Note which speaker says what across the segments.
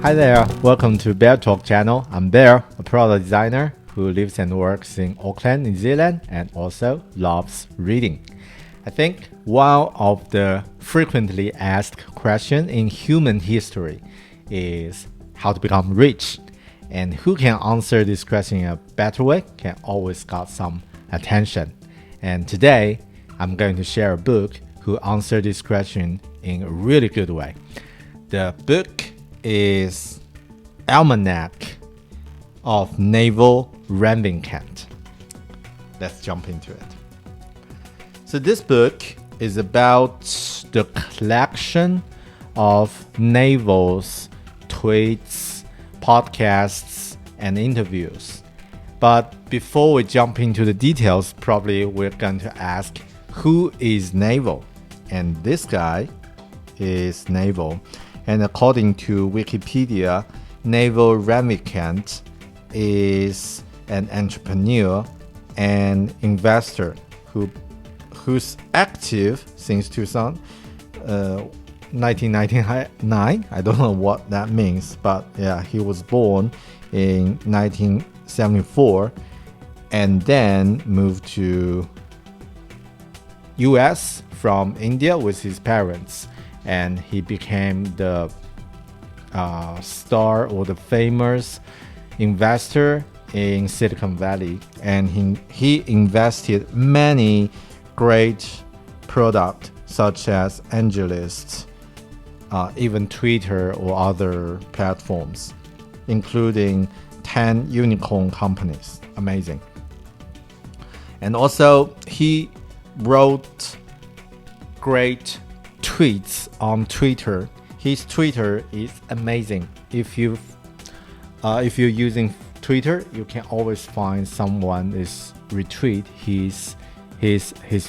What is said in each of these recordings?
Speaker 1: Hi there, welcome to Bear Talk channel. I'm Bear, a product designer who lives and works in Auckland, New Zealand, and also loves reading. I think one of the frequently asked questions in human history is how to become rich. And who can answer this question in a better way can always got some attention. And today, I'm going to share a book who answered this question in a really good way. The book is Almanack of Naval Ravikant. Let's jump into it. So this book is about the collection of Naval's tweets, podcasts, and interviews. But before we jump into the details, probably we're going to ask, who is Naval? And this guy is Naval. And according to Wikipedia, Naval Ravikant is an entrepreneur and investor who's active since 1999. I don't know what that means, but yeah, he was born in 1974 and then moved to US from India with his parents. And he became the star or the famous investor in Silicon Valley. And he invested many great products such as AngelList, even Twitter or other platforms, including 10 unicorn companies. Amazing. And also he wrote great tweets on Twitter. His Twitter is amazing. If you're using Twitter, you can always find someone is retweet his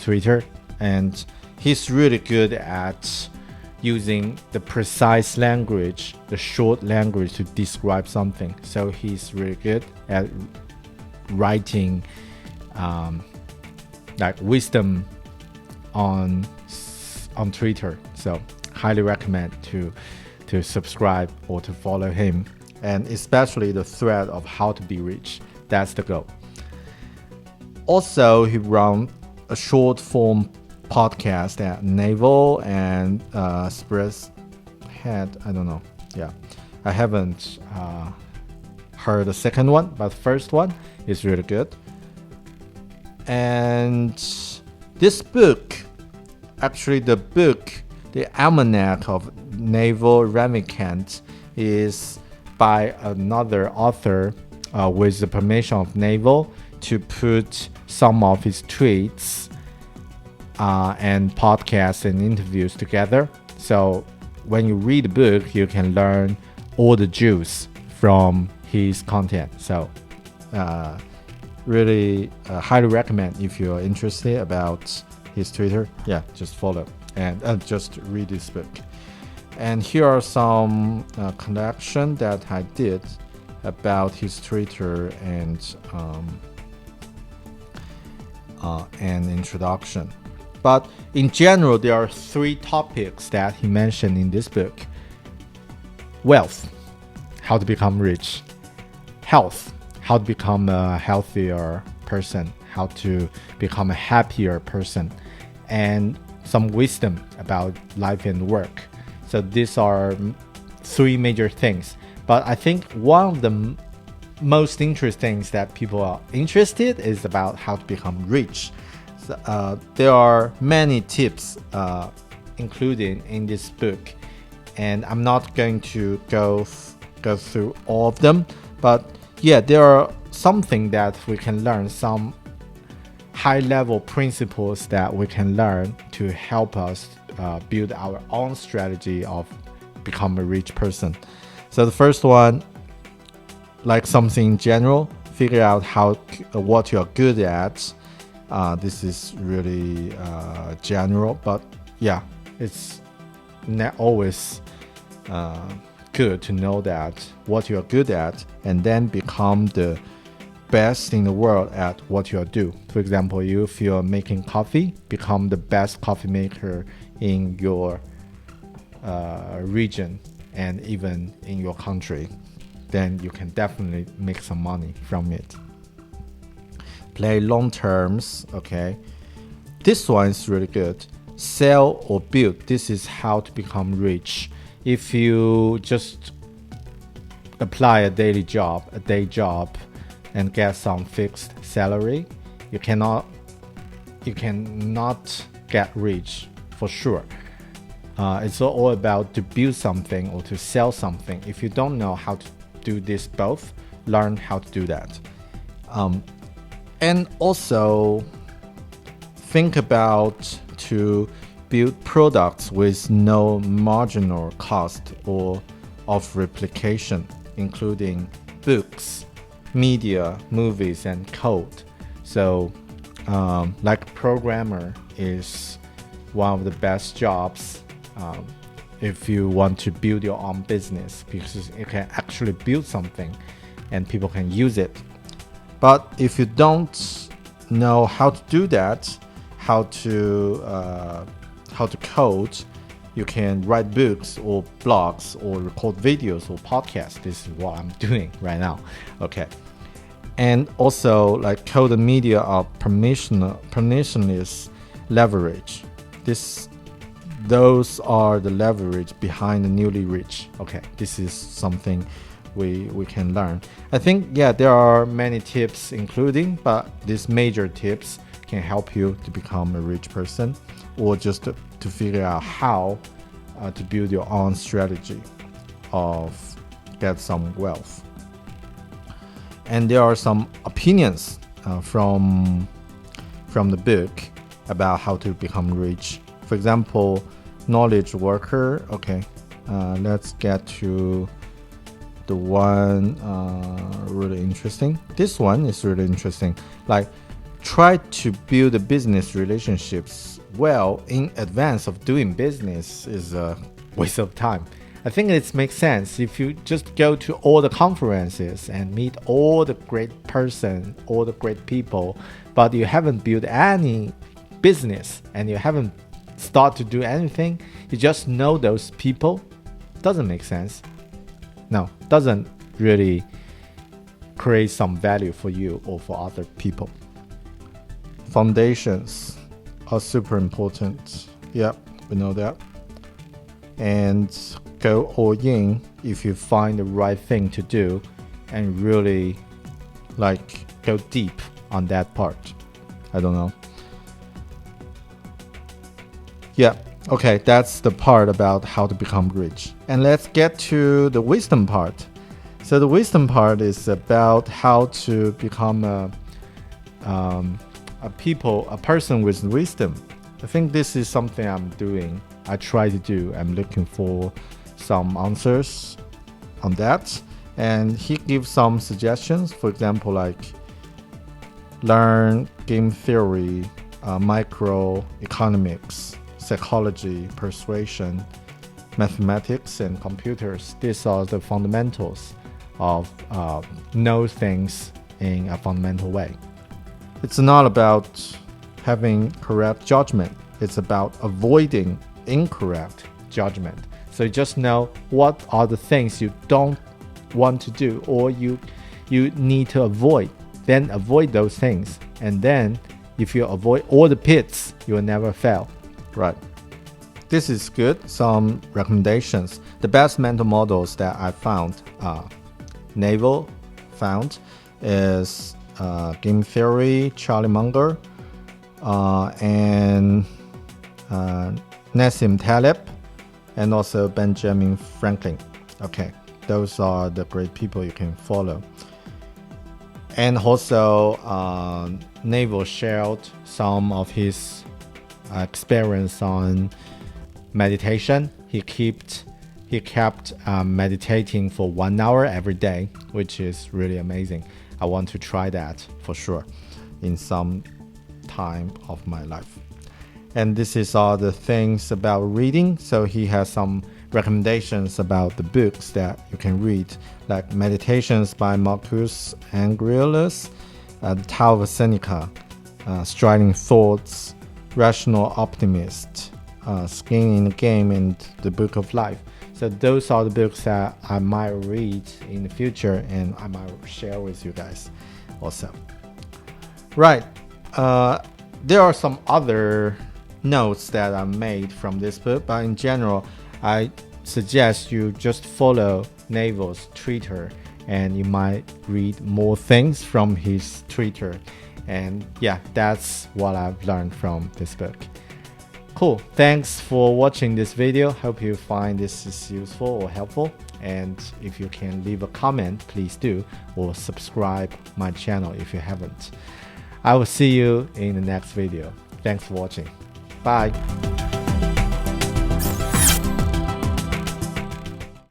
Speaker 1: Twitter, and he's really good at using the precise language, the short language to describe something. So he's really good at writing like wisdom on Twitter. So highly recommend to subscribe or to follow him, and especially the thread of how to be rich. That's the goal. Also, he run a short form podcast at Naval and Spreadhead. I don't know. Yeah, I haven't heard the second one, but the first one is really good. And this book, actually the book, the Almanack of Naval Ravikant, is by another author with the permission of Naval to put some of his tweets and podcasts and interviews together. So when you read the book, you can learn all the juice from his content. So really highly recommend if you're interested about his Twitter. Yeah, just follow and just read this book. And here are some collection that I did about his Twitter and an introduction. But in general, there are 3 topics that he mentioned in this book: wealth, how to become rich; health, how to become a healthier person, how to become a happier person; and some wisdom about life and work. So these are 3 major things. But I think one of the most interesting things that people are interested is about how to become rich. So, there are many tips included in this book, and I'm not going to go through all of them. But yeah, there are something that we can learn, some high-level principles that we can learn to help us build our own strategy of become a rich person. So the first one, like something in general, figure out what you're good at. This is really general, but yeah, it's not always good to know that what you're good at, and then become the best in the world at what you do. For example, if you're making coffee, become the best coffee maker in your region, and even in your country, then you can definitely make some money from it. Play long terms, okay? This one is really good. Sell or build. This is how to become rich. If you just apply a day job, and get some fixed salary, you cannot get rich for sure. It's all about to build something or to sell something. If you don't know how to do this both, learn how to do that. And also think about to build products with no marginal cost or of replication, including books, media, movies, and code. So like programmer is one of the best jobs if you want to build your own business, because you can actually build something and people can use it. But if you don't know how to do that, how to code, you can write books or blogs or record videos or podcasts. This is what I'm doing right now. Okay. And also, like, code and media are permissionless leverage. Those are the leverage behind the newly rich. Okay, this is something we can learn. I think, yeah, there are many tips including, but these major tips can help you to become a rich person, or just to figure out how to build your own strategy of get some wealth. And there are some opinions from the book about how to become rich. For example, knowledge worker. Okay, let's get to the one really interesting. This one is really interesting. Like, try to build the business relationships well in advance of doing business is a waste of time. I think it makes sense if you just go to all the conferences and meet all the great person, all the great people, but you haven't built any business and you haven't started to do anything, you just know those people, doesn't make sense. No, doesn't really create some value for you or for other people. Foundations are super important. Yep, we know that. And go all in if you find the right thing to do and really like go deep on that part. I don't know. Yeah, okay, that's the part about how to become rich. And let's get to the wisdom part. So the wisdom part is about how to become a person with wisdom. I think this is something I'm doing. I try to do. I'm looking for some answers on that. And he gives some suggestions. For example, like learn game theory, microeconomics, psychology, persuasion, mathematics, and computers. These are the fundamentals of know things in a fundamental way. It's not about having correct judgment. It's about avoiding incorrect judgment. So you just know what are the things you don't want to do or you need to avoid. Then avoid those things. And then if you avoid all the pits, you will never fail. Right. This is good. Some recommendations. The best mental models that I found, Naval found, is game theory, Charlie Munger, and Nassim Taleb, and also Benjamin Franklin. Okay, those are the great people you can follow. And also, Naval shared some of his experience on meditation. He kept meditating for 1 hour every day, which is really amazing. I want to try that for sure in some time of my life. And this is all the things about reading. So he has some recommendations about the books that you can read, like Meditations by Marcus Aurelius, The Tao of Seneca, Striding Thoughts, Rational Optimist, Skin in the Game and the Book of Life. So those are the books that I might read in the future and I might share with you guys also. Right. There are some other notes that I made from this book, but in general, I suggest you just follow Naval's Twitter and you might read more things from his Twitter. And yeah, that's what I've learned from this book. Cool. Thanks for watching this video. Hope you find this is useful or helpful. And if you can leave a comment, please do, or subscribe my channel if you haven't. I will see you in the next video. Thanks for watching. Bye.